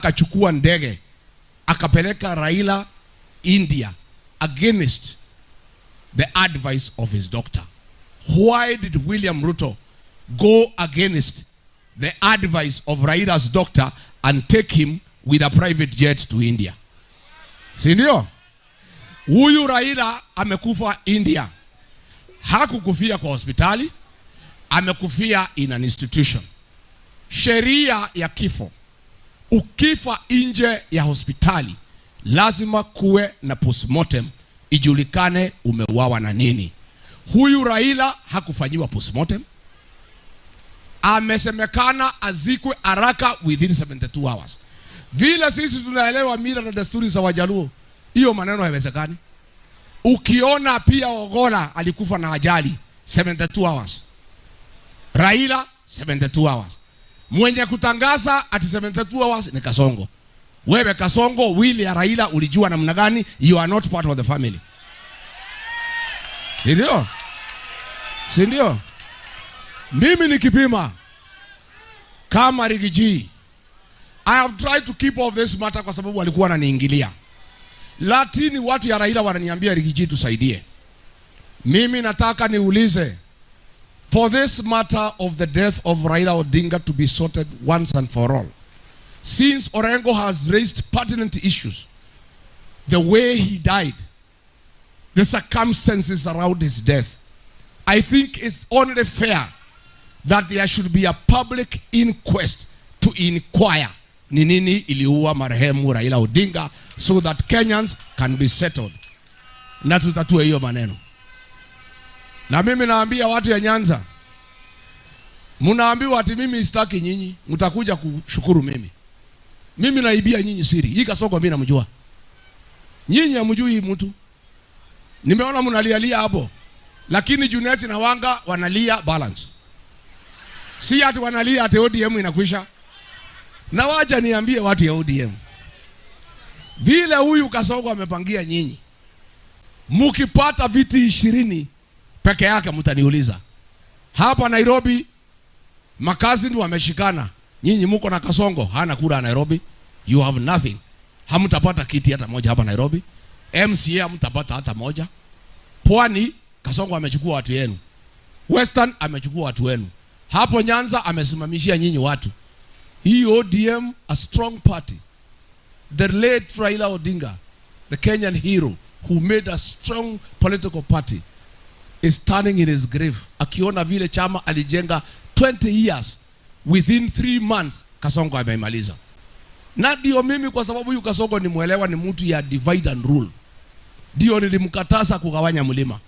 akachukua ndege akapeleka Raila India against the advice of his doctor. Why did William Ruto go against the advice of Raila's doctor and take him with a private jet to India? Si ndio? Huyu Raila amekufa India. Hakukufia kwa hospitali, amekufia in an institution. Sheria ya kifo, ukifa nje ya hospitali lazima kuwe na postmortem ijulikane umeuawa na nini. Huyu Raila hakufanyiwa postmortem. Amesemekana azikwe haraka within 72 hours. Vile sisi tunaelewa mila na desturi za Wajaluo, hiyo maneno haiwezekani. Ukiona pia Ogola alikufa na ajali 72 hours. Raila 72 hours. Mwenye kutangaza ati 72 hours ni Kasongo. Wewe Kasongo, wili ya Raila ulijua namna gani? You are not part of the family. Sindio? Sindio? Mimi nikipima kama Rigiji, I have tried to keep off this matter kwa sababu walikuwa wananiingilia. Lakini watu ya Raila wananiambia Rigiji tusaidie. Mimi nataka niulize, for this matter of the death of Raila Odinga to be sorted once and for all, since Orengo has raised pertinent issues, the way he died, the circumstances around his death, I think it's only fair that there should be a public inquest to inquire ni nini iliua marehemu Raila Odinga, so that Kenyans can be settled. Na tutatue hiyo maneno. Na mimi naambia watu ya Nyanza, mnaambiwa ati mimi sitaki nyinyi, mtakuja kushukuru mimi. Mimi naibia nyinyi siri. Hii Kasongo mimi namjua. Nyinyi hamjui mtu. Nimeona mnalialia hapo. Lakini Junet na Wanga wanalia balance. Si ati wanalia ati ODM inakwisha. Na wacha niambie watu ya ODM, vile huyu Kasongo amepangia nyinyi, mukipata viti 20 peke yake mtaniuliza. Hapa Nairobi makazi ndio wameshikana. Nyinyi muko na Kasongo, hana kura Nairobi. You have nothing. Hamtapata kiti hata moja hapa Nairobi. MCA hamtapata hata moja. Pwani Kasongo amechukua watu wenu. Western amechukua watu wenu. Hapo Nyanza amesimamishia nyinyi watu. Hii ODM, a strong party. The late Raila Odinga, the Kenyan hero who made a strong political party, is standing in his grave. Akiona vile chama alijenga 20 years within 3 months, Kasongo ameimaliza. Na ndio mimi, kwa sababu huyu Kasongo ni muelewa, ni mtu ya divide and rule, ndio nilimkataza kugawanya mlima.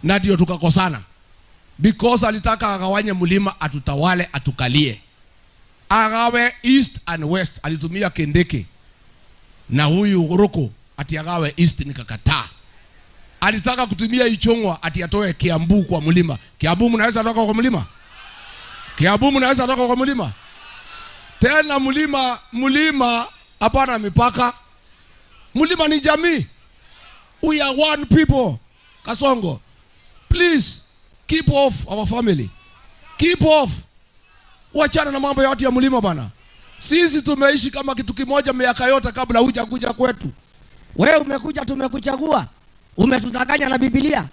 Na ndio tukakosana, because alitaka agawanye mlima atutawale, atukalie. Agawe east and west, alitumia Kendeke. Na huyu Ruko ati agawe east, nikakataa. Alitaka kutumia Ichongwa ati atoe Kiambu kwa mlima. Kiambu mnaweza toka kwa mlima? Kiambu mnaweza toka kwa mlima? Tena mlima hapana mipaka. Mlima ni jamii. We are one people. Kasongo, please keep off our family. Keep off. Wachana na mambo ya watu ya mlima bana. Sisi tumeishi kama kitu kimoja miaka yote kabla huja kuja kwetu. Wewe umekuja, tumekuchagua. Umetudanganya na Biblia.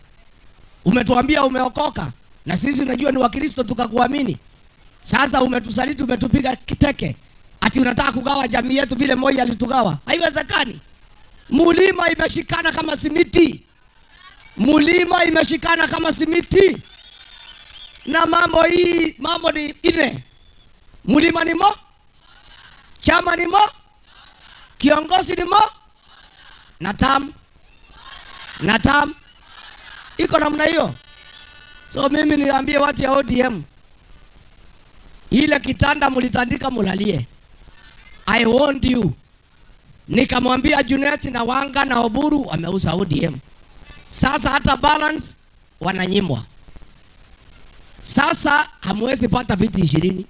Umetuambia umeokoka. Na sisi unajua ni Wakristo tukakuamini. Sasa umetusaliti, umetupiga kiteke. Ati unataka kugawa jamii yetu vile moja alitugawa. Haiwezekani. Mlima imeshikana kama simiti. Mlima imeshikana kama simiti. Na mambo ni ine. Mlima ni mo, chama ni mo, kiongozi ni mo, na tam iko namna hiyo. So mimi niambie watu ya ODM, ile kitanda mulitandika mulalie. I warned you. Nikamwambia Junet na Wanga na Oburu wameuza ODM. Sasa hata balance wananyimwa. Sasa hamwezi pata viti 20.